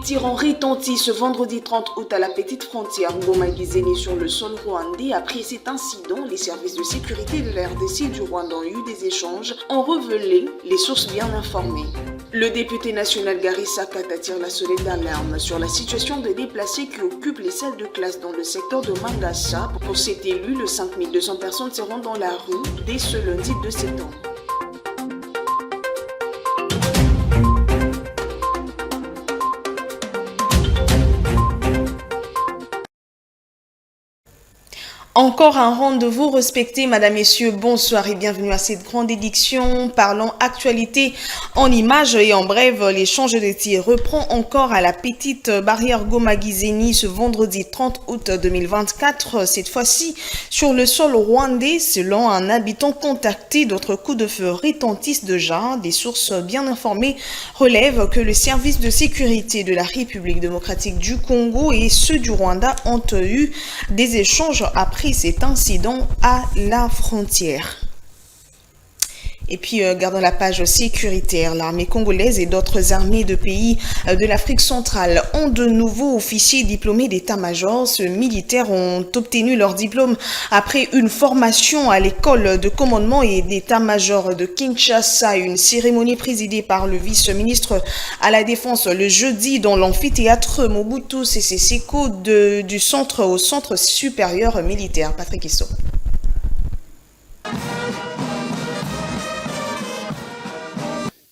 tirs ont retenti ce vendredi 30 août à la petite frontière Goma-Gizeni sur le sol rwandais. Après cet incident, les services de sécurité de la RDC et du Rwanda ont eu des échanges, ont révélé les sources bien informées. Le député national Gary Sakat attire la sonnette d'alarme sur la situation des déplacés qui occupent les salles de classe dans le secteur de Mangasa. Pour cet élu, le 5200 personnes seront dans la rue dès ce lundi 2 septembre. Encore un rendez-vous respecté, madame, messieurs, bonsoir et bienvenue à cette grande édition. Parlons actualité en images et en bref, l'échange de tirs reprend encore à la petite barrière Goma-Gizeni ce vendredi 30 août 2024. Cette fois-ci sur le sol rwandais, selon un habitant contacté, d'autres coups de feu retentissent déjà. Des sources bien informées relèvent que le service de sécurité de la République démocratique du Congo et ceux du Rwanda ont eu des échanges après cet incident à la frontière. Et puis, gardons la page sécuritaire. L'armée congolaise et d'autres armées de pays de l'Afrique centrale ont de nouveaux officiers diplômés d'état-major. Ces militaires ont obtenu leur diplôme après une formation à l'école de commandement et d'état-major de Kinshasa. Une cérémonie présidée par le vice-ministre à la Défense le jeudi dans l'amphithéâtre Mobutu Sese Seko du centre au centre supérieur militaire. Patrick Isso.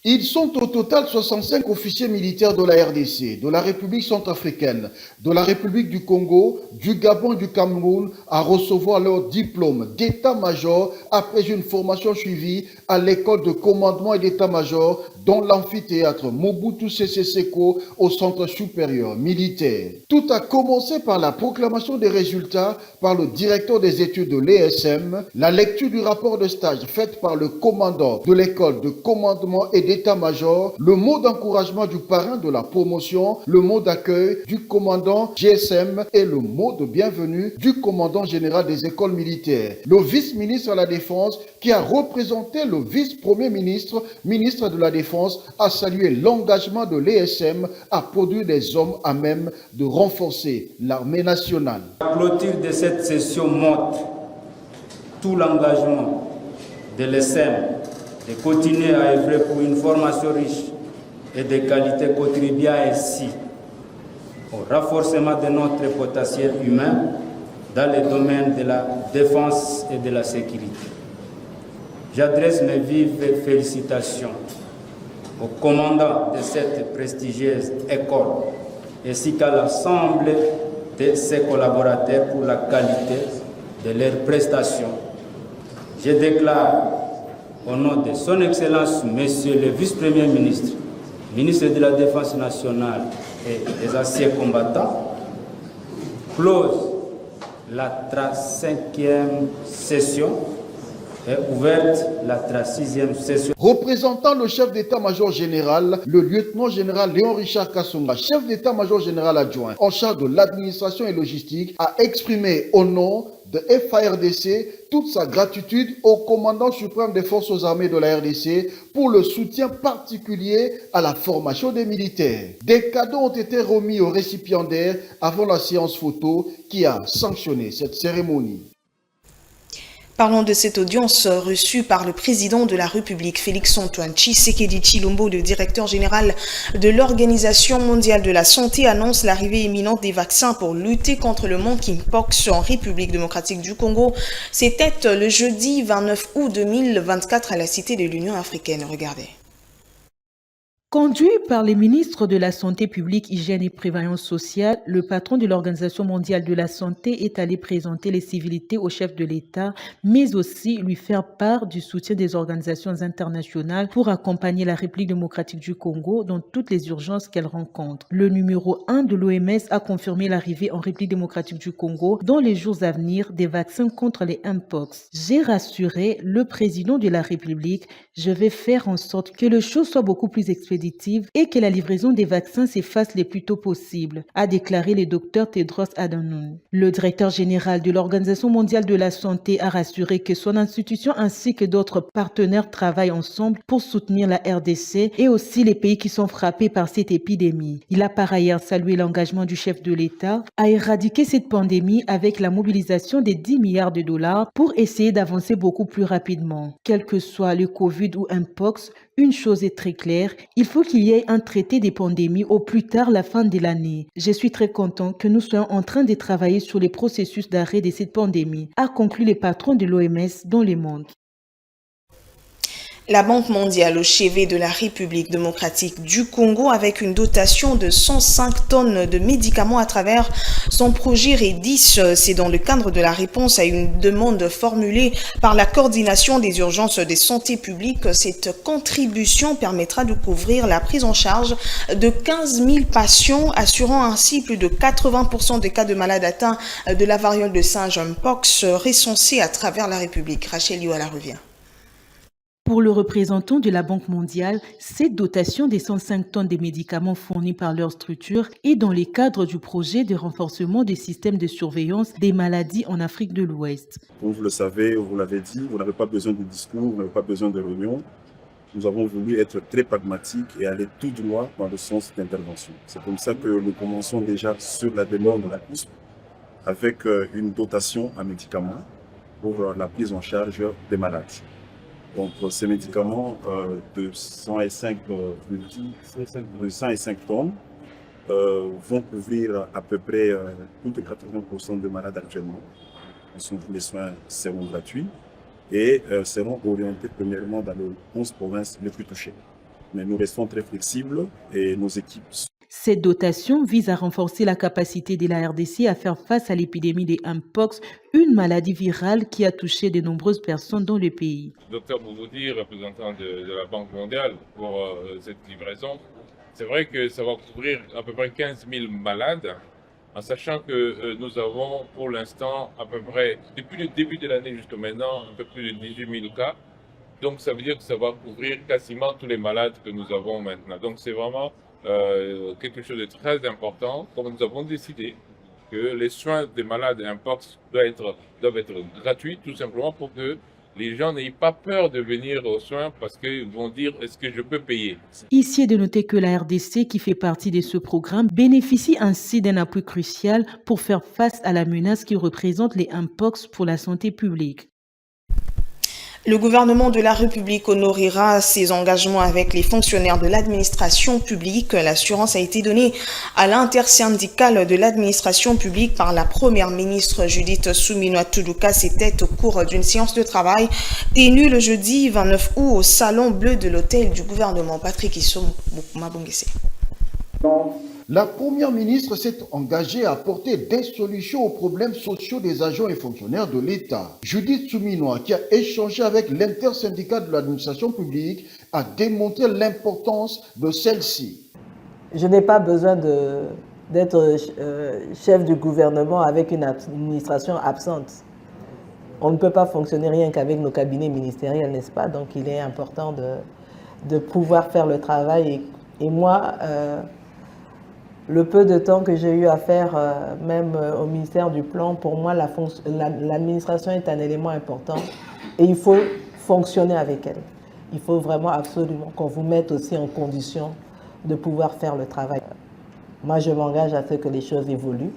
Ils sont au total 65 officiers militaires de la RDC, de la République centrafricaine, de la République du Congo, du Gabon et du Cameroun à recevoir leur diplôme d'état-major après une formation suivie à l'école de commandement et d'état-major dans l'amphithéâtre Mobutu Sese Seko au centre supérieur militaire. Tout a commencé par la proclamation des résultats par le directeur des études de l'ESM, la lecture du rapport de stage faite par le commandant de l'école de commandement et d'état-major, le mot d'encouragement du parrain de la promotion, le mot d'accueil du commandant GSM et le mot de bienvenue du commandant général des écoles militaires. Le vice-ministre à la Défense, qui a représenté le vice-premier ministre, ministre de la Défense, a salué l'engagement de l'ESM à produire des hommes à même de renforcer l'armée nationale. La clôture de cette session montre tout l'engagement de l'ESM de continuer à œuvrer pour une formation riche et de qualité, contribuant ainsi au renforcement de notre potentiel humain dans les domaines de la défense et de la sécurité. J'adresse mes vives félicitations au commandant de cette prestigieuse école ainsi qu'à l'ensemble de ses collaborateurs pour la qualité de leurs prestations. Je déclare au nom de son Excellence, Monsieur le Vice-Premier ministre, ministre de la Défense nationale et des anciens combattants, close la 35e session et ouverte la 36e session. Représentant le chef d'état-major général, le lieutenant-général Léon Richard Kassonga, chef d'état-major général adjoint en charge de l'administration et logistique, a exprimé au nom de FARDC toute sa gratitude au commandant suprême des forces armées de la RDC pour le soutien particulier à la formation des militaires. Des cadeaux ont été remis aux récipiendaires avant la séance photo qui a sanctionné cette cérémonie. Parlons de cette audience reçue par le président de la République, Félix-Antoine Tshisekedi Tshilombo, le directeur général de l'Organisation mondiale de la santé, annonce l'arrivée imminente des vaccins pour lutter contre le monkeypox en République démocratique du Congo. C'était le jeudi 29 août 2024 à la Cité de l'Union africaine. Regardez. Conduit par les ministres de la Santé publique, Hygiène et Prévoyance sociale, le patron de l'Organisation mondiale de la santé est allé présenter les civilités au chef de l'État, mais aussi lui faire part du soutien des organisations internationales pour accompagner la République démocratique du Congo dans toutes les urgences qu'elle rencontre. Le numéro 1 de l'OMS a confirmé l'arrivée en République démocratique du Congo dans les jours à venir des vaccins contre les Mpox. J'ai rassuré le président de la République, je vais faire en sorte que les choses soient beaucoup plus expédientes expéditive et que la livraison des vaccins s'efface le plus tôt possible, a déclaré le docteur Tedros Adhanom. Le directeur général de l'Organisation mondiale de la santé a rassuré que son institution ainsi que d'autres partenaires travaillent ensemble pour soutenir la RDC et aussi les pays qui sont frappés par cette épidémie. Il a par ailleurs salué l'engagement du chef de l'État à éradiquer cette pandémie avec la mobilisation des 10 milliards de dollars pour essayer d'avancer beaucoup plus rapidement. Quel que soit le Covid ou Mpox, une chose est très claire, il faut qu'il y ait un traité des pandémies au plus tard la fin de l'année. Je suis très content que nous soyons en train de travailler sur les processus d'arrêt de cette pandémie, a conclu le patron de l'OMS dans le monde. La Banque mondiale au chevet de la République démocratique du Congo avec une dotation de 105 tonnes de médicaments à travers son projet REDIS. C'est dans le cadre de la réponse à une demande formulée par la coordination des urgences de santé publique. Cette contribution permettra de couvrir la prise en charge de 15 000 patients, assurant ainsi plus de 80% des cas de malades atteints de la variole de singe Mpox recensés à travers la République. Rachel Yoala revient. Pour le représentant de la Banque mondiale, cette dotation des 105 tonnes de médicaments fournis par leur structure est dans le cadre du projet de renforcement des systèmes de surveillance des maladies en Afrique de l'Ouest. Comme vous le savez, vous l'avez dit, vous n'avez pas besoin de discours, vous n'avez pas besoin de réunions. Nous avons voulu être très pragmatiques et aller tout droit dans le sens d'intervention. C'est comme ça que nous commençons déjà sur la demande de la CUSP avec une dotation en médicaments pour la prise en charge des malades. Donc ces médicaments de 105 tonnes vont couvrir à peu près plus de 80% de malades actuellement. Les soins seront gratuits et seront orientés premièrement dans les 11 provinces les plus touchées. Mais nous restons très flexibles et nos équipes. Cette dotation vise à renforcer la capacité de la RDC à faire face à l'épidémie des Mpox, une maladie virale qui a touché de nombreuses personnes dans le pays. Docteur Bouvoudi, représentant de la Banque mondiale pour cette livraison, c'est vrai que ça va couvrir à peu près 15 000 malades, en sachant que nous avons pour l'instant à peu près, depuis le début de l'année jusqu'à maintenant, un peu plus de 18 000 cas. Donc ça veut dire que ça va couvrir quasiment tous les malades que nous avons maintenant. Donc c'est vraiment quelque chose de très important, comme nous avons décidé que les soins des malades Mpox doivent être gratuits, tout simplement pour que les gens n'aient pas peur de venir aux soins parce qu'ils vont dire « est-ce que je peux payer ?» Ici est de noter que la RDC, qui fait partie de ce programme, bénéficie ainsi d'un appui crucial pour faire face à la menace qui représente les Mpox pour la santé publique. Le gouvernement de la République honorera ses engagements avec les fonctionnaires de l'administration publique. L'assurance a été donnée à l'intersyndicale de l'administration publique par la première ministre Judith Suminwa Tuduka. C'était au cours d'une séance de travail tenue le jeudi 29 août au Salon Bleu de l'hôtel du gouvernement. Patrick Issom Mabongese. La première ministre s'est engagée à apporter des solutions aux problèmes sociaux des agents et fonctionnaires de l'État. Judith Suminwa, qui a échangé avec l'intersyndicale de l'administration publique, a démontré l'importance de celle-ci. Je n'ai pas besoin d'être chef du gouvernement avec une administration absente. On ne peut pas fonctionner rien qu'avec nos cabinets ministériels, n'est-ce pas? Donc il est important de pouvoir faire le travail. Et moi, le peu de temps que j'ai eu à faire, même au ministère du Plan, pour moi, l'administration est un élément important et il faut fonctionner avec elle. Il faut vraiment absolument qu'on vous mette aussi en condition de pouvoir faire le travail. Moi, je m'engage à ce que les choses évoluent.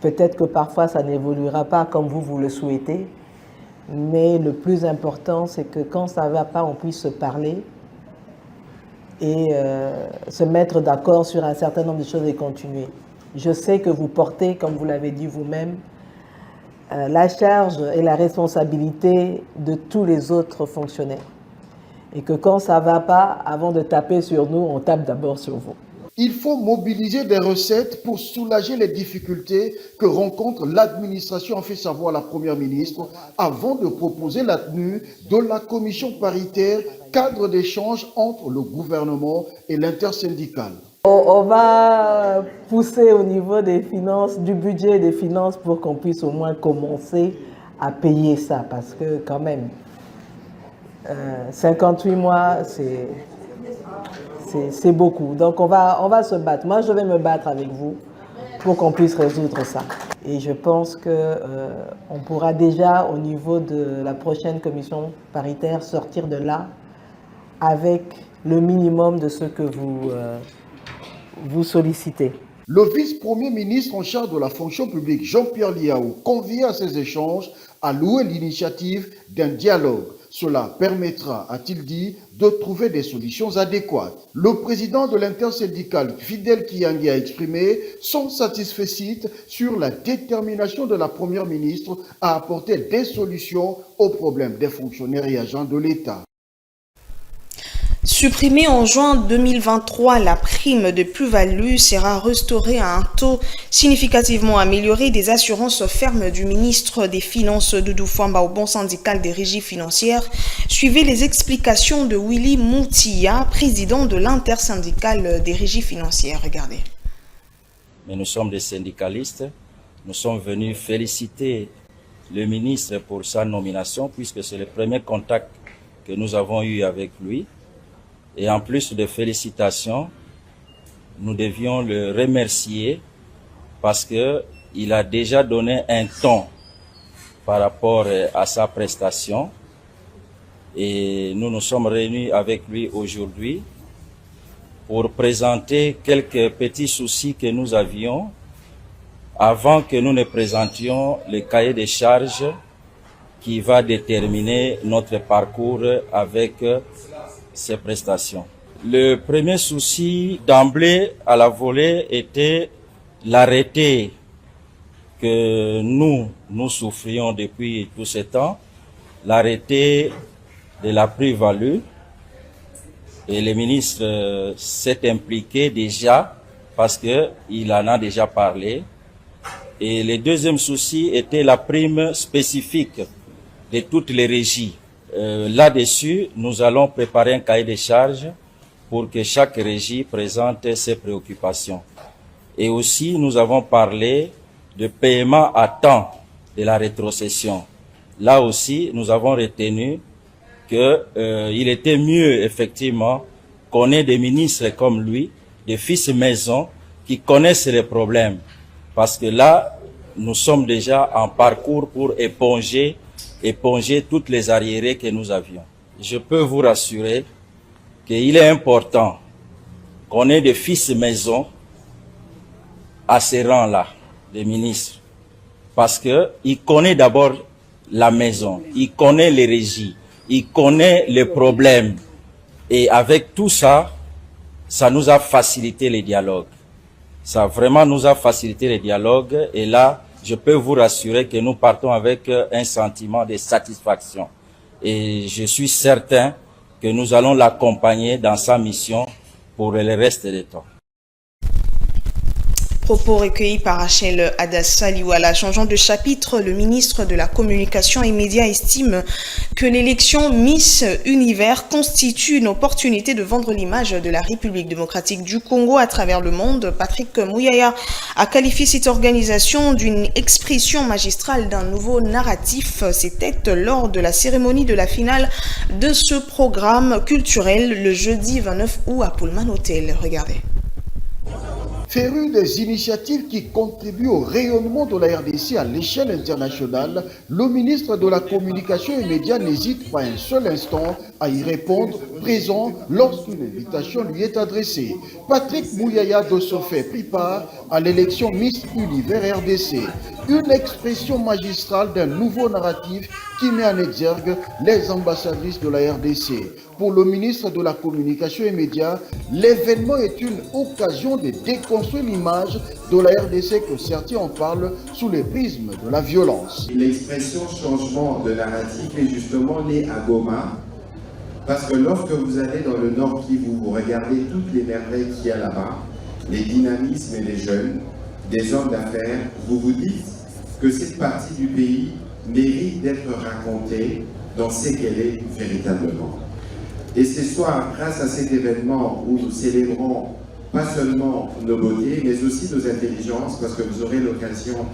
Peut-être que parfois, ça n'évoluera pas comme vous le souhaitez, mais le plus important, c'est que quand ça ne va pas, on puisse se parler et se mettre d'accord sur un certain nombre de choses et continuer. Je sais que vous portez, comme vous l'avez dit vous-même, la charge et la responsabilité de tous les autres fonctionnaires. Et que quand ça ne va pas, avant de taper sur nous, on tape d'abord sur vous. Il faut mobiliser des recettes pour soulager les difficultés que rencontre l'administration, a fait savoir la première ministre, avant de proposer la tenue de la commission paritaire cadre d'échange entre le gouvernement et l'intersyndicale. On va pousser au niveau des finances, du budget des finances pour qu'on puisse au moins commencer à payer ça. Parce que quand même, 58 mois, c'est beaucoup. Donc on va se battre. Moi, je vais me battre avec vous pour qu'on puisse résoudre ça. Et je pense qu'on pourra déjà, au niveau de la prochaine commission paritaire, sortir de là avec le minimum de ce que vous sollicitez. Le vice-premier ministre en charge de la fonction publique, Jean-Pierre Liaou, convie à ces échanges à louer l'initiative d'un dialogue. Cela permettra, a-t-il dit, de trouver des solutions adéquates. Le président de l'intersyndicale, Fidel Kiyangi, a exprimé son satisfecit sur la détermination de la première ministre à apporter des solutions aux problèmes des fonctionnaires et agents de l'État. Supprimée en juin 2023, la prime de plus-value sera restaurée à un taux significativement amélioré des assurances fermes du ministre des Finances Doudou Fwamba au Bon syndical des régies financières. Suivez les explications de Willy Moutia, président de l'intersyndicale des régies financières. Regardez. Mais nous sommes des syndicalistes. Nous sommes venus féliciter le ministre pour sa nomination puisque c'est le premier contact que nous avons eu avec lui. Et en plus de félicitations, nous devions le remercier parce que il a déjà donné un ton par rapport à sa prestation. Et nous nous sommes réunis avec lui aujourd'hui pour présenter quelques petits soucis que nous avions avant que nous ne présentions le cahier des charges qui va déterminer notre parcours avec ces prestations. Le premier souci d'emblée à la volée était l'arrêté que nous souffrions depuis tout ce temps, l'arrêté de la plus-value. Et le ministre s'est impliqué déjà parce qu'il en a déjà parlé. Et le deuxième souci était la prime spécifique de toutes les régies. Là-dessus, nous allons préparer un cahier de charges pour que chaque régie présente ses préoccupations. Et aussi, nous avons parlé de paiement à temps de la rétrocession. Là aussi, nous avons retenu qu'il était mieux, effectivement, qu'on ait des ministres comme lui, des fils maison, qui connaissent les problèmes. Parce que là, nous sommes déjà en parcours pour éponger toutes les arriérés que nous avions. Je peux vous rassurer qu'il est important qu'on ait des fils maison à ces rangs-là, des ministres. Parce que il connaît d'abord la maison, il connaît les régies, il connaît les problèmes. Et avec tout ça, ça nous a facilité les dialogues. Ça vraiment nous a facilité les dialogues. Et là, je peux vous rassurer que nous partons avec un sentiment de satisfaction. Et je suis certain que nous allons l'accompagner dans sa mission pour le reste du temps. Propos recueillis par Rachel Adassa-Liwala. Changeant de chapitre, le ministre de la Communication et Médias estime que l'élection Miss Univers constitue une opportunité de vendre l'image de la République démocratique du Congo à travers le monde. Patrick Mouyaya a qualifié cette organisation d'une expression magistrale d'un nouveau narratif. C'était lors de la cérémonie de la finale de ce programme culturel le jeudi 29 août à Pullman Hotel. Regardez. Féru des initiatives qui contribuent au rayonnement de la RDC à l'échelle internationale, le ministre de la Communication et Médias n'hésite pas un seul instant à y répondre, présent lorsqu'une invitation lui est adressée. Patrick Mouyaya de ce fait prit part à l'élection Miss Univers RDC, une expression magistrale d'un nouveau narratif qui met en exergue les ambassadrices de la RDC. Pour le ministre de la Communication et Médias, l'événement est une occasion de déconstruire l'image de la RDC que certains en parlent sous le prisme de la violence. L'expression changement de narratif est justement née à Goma, parce que lorsque vous allez dans le Nord Kivu, vous regardez toutes les merveilles qu'il y a là-bas, les dynamismes et les jeunes, des hommes d'affaires, vous vous dites que cette partie du pays mérite d'être racontée dans ce qu'elle est véritablement. Et ce soir, grâce à cet événement où nous célébrons pas seulement nos beautés, mais aussi nos intelligences, parce que vous aurez l'occasion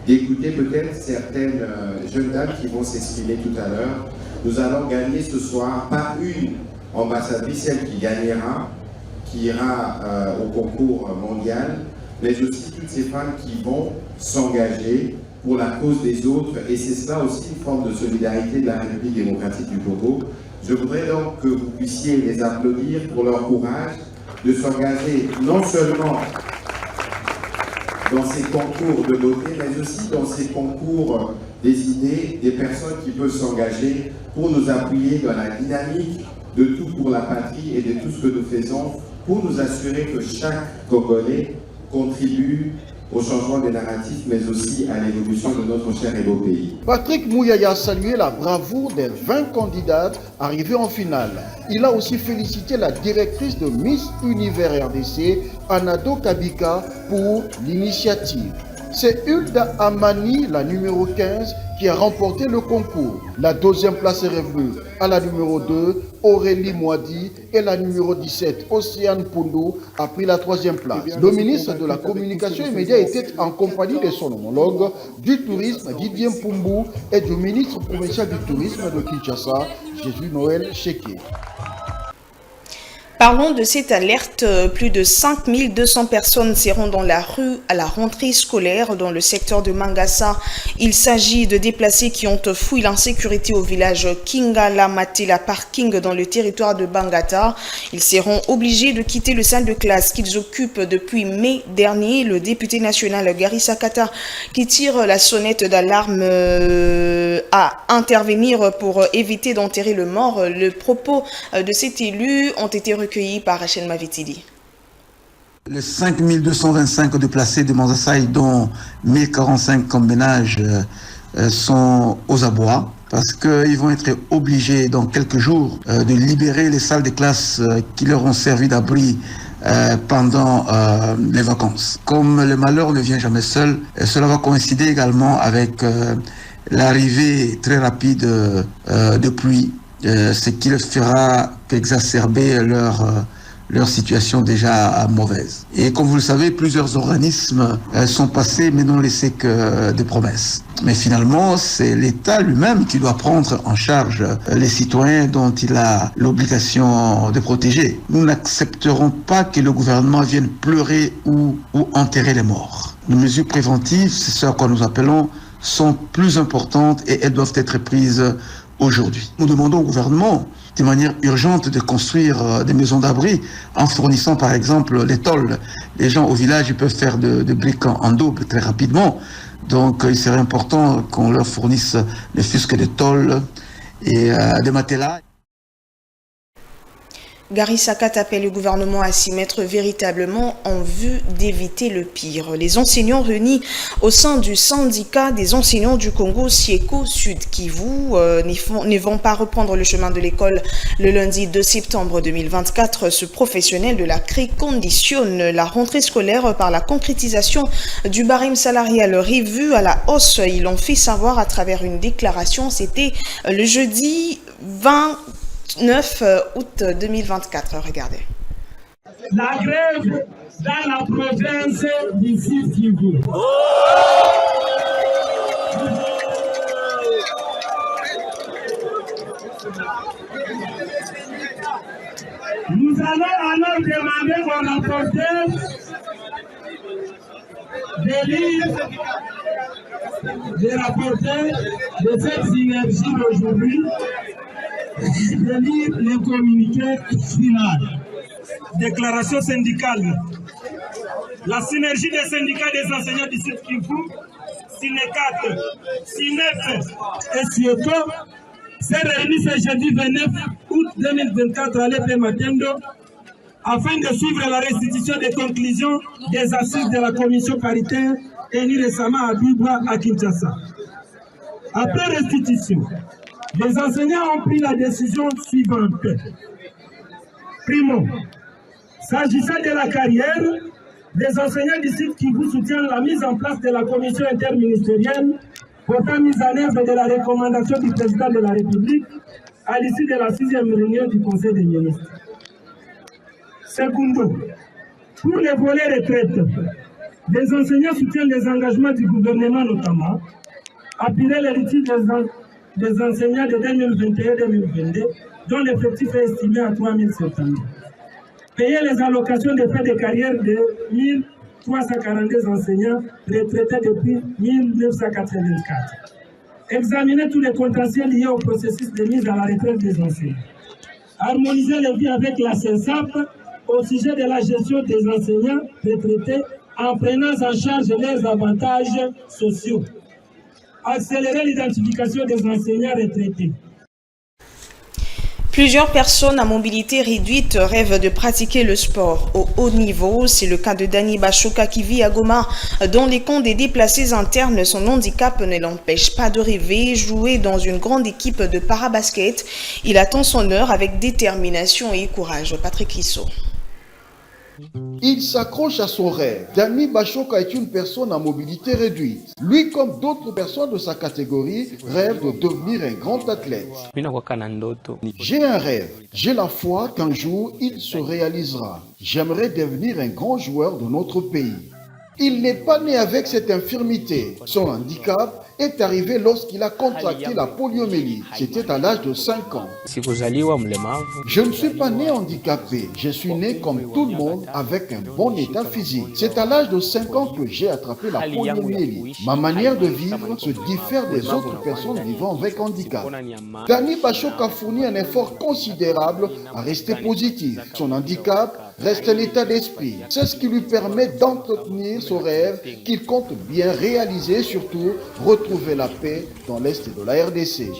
d'écouter peut-être certaines jeunes dames qui vont s'exprimer tout à l'heure, nous allons gagner ce soir pas une ambassadrice, celle qui gagnera, qui ira au concours mondial, mais aussi toutes ces femmes qui vont s'engager pour la cause des autres, et c'est cela aussi une forme de solidarité de la République démocratique du Congo. Je voudrais donc que vous puissiez les applaudir pour leur courage de s'engager non seulement dans ces concours de beauté, mais aussi dans ces concours des idées, des personnes qui peuvent s'engager pour nous appuyer dans la dynamique de tout pour la patrie et de tout ce que nous faisons pour nous assurer que chaque Congolais contribue au changement des narratifs, mais aussi à l'évolution de notre cher et beau pays. Patrick Mouyaya a salué la bravoure des 20 candidates arrivées en finale. Il a aussi félicité la directrice de Miss Univers RDC, Anado Kabika, pour l'initiative. C'est Hulda Amani, la numéro 15, qui a remporté le concours. La deuxième place est revenue à la numéro 2, Aurélie Moadi, et la numéro 17, Océane Pondo, a pris la troisième place. Le ministre de la Communication et Médias était en compagnie de son homologue du tourisme, Didier Mpumbu, et du ministre provincial du tourisme de Kinshasa, Jésus Noël Cheke. Parlons de cette alerte. Plus de 5200 personnes seront dans la rue à la rentrée scolaire dans le secteur de Mangasa. Il s'agit de déplacés qui ont fouillé l'insécurité au village Kingala Matela Parking dans le territoire de Bangata. Ils seront obligés de quitter le salle de classe qu'ils occupent depuis mai dernier. Le député national Gary Sakata, qui tire la sonnette d'alarme, à intervenir pour éviter d'enterrer le mort. Le propos de cet élu ont été recueillis par Rachel Mavitidi. Les 5225 déplacés de Manzasaï, dont 1045 comme ménages, sont aux abois parce qu'ils vont être obligés dans quelques jours de libérer les salles de classe qui leur ont servi d'abri pendant les vacances. Comme le malheur ne vient jamais seul, cela va coïncider également avec l'arrivée très rapide de pluie, ce qui leur fera qu'exacerber leur situation déjà mauvaise. Et comme vous le savez, plusieurs organismes sont passés mais n'ont laissé que des promesses. Mais finalement, c'est l'État lui-même qui doit prendre en charge les citoyens dont il a l'obligation de protéger. Nous n'accepterons pas que le gouvernement vienne pleurer ou enterrer les morts. Les mesures préventives, c'est ce à quoi nous appelons, sont plus importantes et elles doivent être prises aujourd'hui. Nous demandons au gouvernement de manière urgente de construire des maisons d'abri en fournissant par exemple les tôles. Les gens au village ils peuvent faire de briques en double très rapidement. Donc il serait important qu'on leur fournisse ne fût-ce que des tôles et des matelas. Gary Sakat appelle le gouvernement à s'y mettre véritablement en vue d'éviter le pire. Les enseignants réunis au sein du syndicat des enseignants du Congo, Sieko Sud Kivu, ne vont pas reprendre le chemin de l'école le lundi 2 septembre 2024. Ce professionnel de la CRE conditionne la rentrée scolaire par la concrétisation du barème salarial revu à la hausse. Ils l'ont fait savoir à travers une déclaration. C'était le jeudi 29 août 2024. Regardez. La grève dans la province du Sud Kivu. Nous allons alors demander au rapporteur de lire les rapporteurs de cette synergie d'aujourd'hui, de lire le communiqué final. Déclaration syndicale. La synergie des syndicats des enseignants du Sud Kivu, SINECAT, SINEP et SIECO s'est réunie ce jeudi 29 août 2024 à l'EP Matendo afin de suivre la restitution des conclusions des assises de la commission paritaire élie récemment à Bibra à Kinshasa. Après restitution, les enseignants ont pris la décision suivante. Primo, s'agissant de la carrière, les enseignants du site Kivu soutiennent la mise en place de la commission interministérielle portant mise en œuvre de la recommandation du président de la République à l'issue de la 6e réunion du Conseil des ministres. Secondo, pour les volets retraite, les enseignants soutiennent les engagements du gouvernement notamment, appuyer l'héritage des enseignants de 2021-2022, dont l'effectif est estimé à 3700. payer les allocations de frais de carrière de 1342 enseignants retraités depuis 1984. Examiner tous les contentieux liés au processus de mise à la retraite des enseignants. Harmoniser les vies avec la CENSAP au sujet de la gestion des enseignants retraités en prenant en charge leurs avantages sociaux. Accélérer l'identification des enseignants retraités. Plusieurs personnes à mobilité réduite rêvent de pratiquer le sport au haut niveau. C'est le cas de Dani Bachoka qui vit à Goma. Dans les camps des déplacés internes, son handicap ne l'empêche pas de rêver. Jouer dans une grande équipe de parabasket, il attend son heure avec détermination et courage. Patrick Risso. Il s'accroche à son rêve. Dani Bachoka est une personne à mobilité réduite. Lui, comme d'autres personnes de sa catégorie, rêve de devenir un grand athlète. J'ai un rêve. J'ai la foi qu'un jour, il se réalisera. J'aimerais devenir un grand joueur de notre pays. Il n'est pas né avec cette infirmité. Son handicap est arrivé lorsqu'il a contracté la poliomyélite. C'était à l'âge de 5 ans. Je ne suis pas né handicapé. Je suis né comme tout le monde avec un bon état physique. C'est à l'âge de 5 ans que j'ai attrapé la poliomyélite. Ma manière de vivre se diffère des autres personnes vivant avec handicap. Dani Bachoka fournit un effort considérable à rester positif. Son handicap reste l'état d'esprit. C'est ce qui lui permet d'entretenir son rêve qu'il compte bien réaliser, surtout retrouver la paix dans l'Est de la RDC.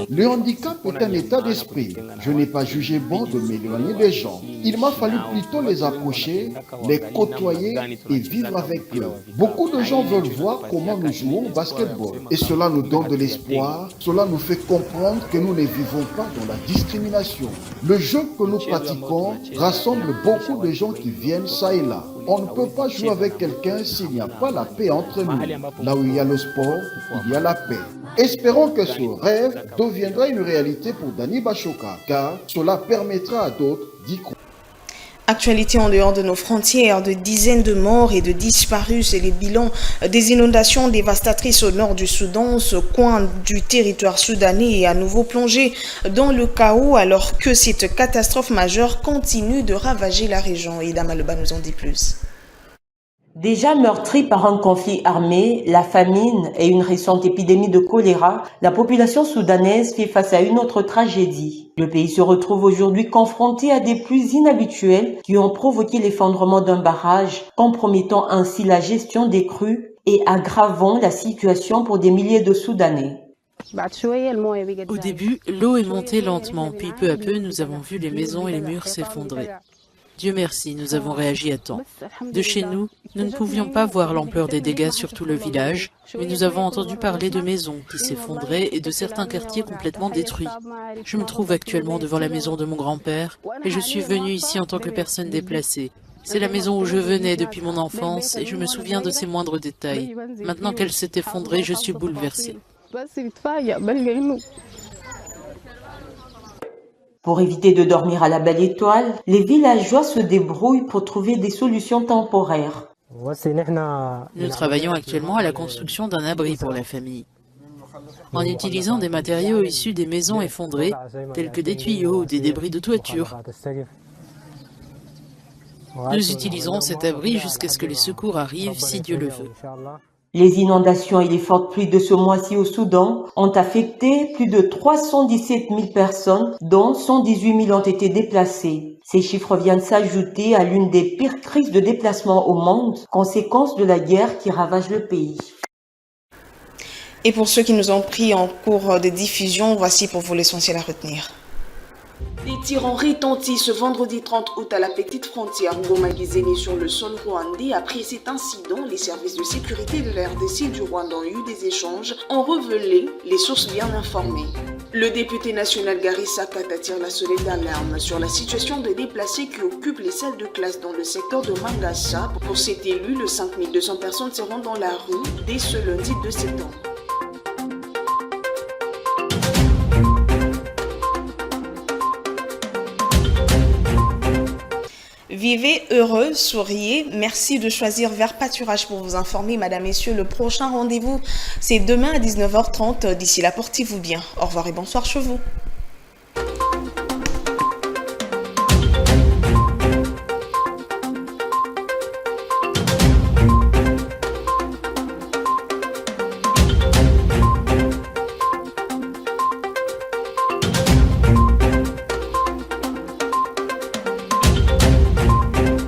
Le handicap est un état d'esprit. Je n'ai pas jugé bon de m'éloigner des gens. Il m'a fallu plutôt les approcher, les côtoyer et vivre avec eux. Beaucoup de gens veulent voir comment nous jouons au basketball. Et cela nous donne de l'espoir. Cela nous fait comprendre que nous ne vivons pas dans la discrimination. Le jeu que nous pratiquons rassemble beaucoup de gens qui viennent ça et là. On ne peut pas jouer avec quelqu'un s'il n'y a pas la paix entre nous. Là où il y a le sport, il y a la paix. Espérons que ce rêve deviendra une réalité pour Dani Bachoka, car cela permettra à d'autres d'y croire. Actualité en dehors de nos frontières, de dizaines de morts et de disparus et les bilans des inondations dévastatrices au nord du Soudan. Ce coin du territoire soudanais est à nouveau plongé dans le chaos alors que cette catastrophe majeure continue de ravager la région. Et Damaleba nous en dit plus. Déjà meurtrie par un conflit armé, la famine et une récente épidémie de choléra, la population soudanaise fait face à une autre tragédie. Le pays se retrouve aujourd'hui confronté à des pluies inhabituelles qui ont provoqué l'effondrement d'un barrage, compromettant ainsi la gestion des crues et aggravant la situation pour des milliers de Soudanais. Au début, l'eau est montée lentement, puis peu à peu, nous avons vu les maisons et les murs s'effondrer. Dieu merci, nous avons réagi à temps. De chez nous, nous ne pouvions pas voir l'ampleur des dégâts sur tout le village, mais nous avons entendu parler de maisons qui s'effondraient et de certains quartiers complètement détruits. Je me trouve actuellement devant la maison de mon grand-père et je suis venu ici en tant que personne déplacée. C'est la maison où je venais depuis mon enfance et je me souviens de ses moindres détails. Maintenant qu'elle s'est effondrée, je suis bouleversée. Pour éviter de dormir à la belle étoile, les villageois se débrouillent pour trouver des solutions temporaires. Nous travaillons actuellement à la construction d'un abri pour la famille. En utilisant des matériaux issus des maisons effondrées, tels que des tuyaux ou des débris de toiture. Nous utiliserons cet abri jusqu'à ce que les secours arrivent, si Dieu le veut. Les inondations et les fortes pluies de ce mois-ci au Soudan ont affecté plus de 317 000 personnes, dont 118 000 ont été déplacées. Ces chiffres viennent s'ajouter à l'une des pires crises de déplacement au monde, conséquence de la guerre qui ravage le pays. Et pour ceux qui nous ont pris en cours de diffusion, voici pour vous l'essentiel à retenir. Des tirs ont retenti ce vendredi 30 août à la petite frontière Ngoma-Gizeni sur le sol rwandais. Après cet incident, les services de sécurité de la RDC du Rwanda ont eu des échanges, ont révélé les sources bien informées. Le député national Gary Sakat attire la sonnette d'alarme sur la situation des déplacés qui occupent les salles de classe dans le secteur de Mangasa. Pour cet élu, le 5200 personnes seront dans la rue dès ce lundi 2 septembre. Vivez heureux, souriez. Merci de choisir Vert Pâturage pour vous informer, Madame, Messieurs. Le prochain rendez-vous, c'est demain à 19h30. D'ici là, portez-vous bien. Au revoir et bonsoir chez vous.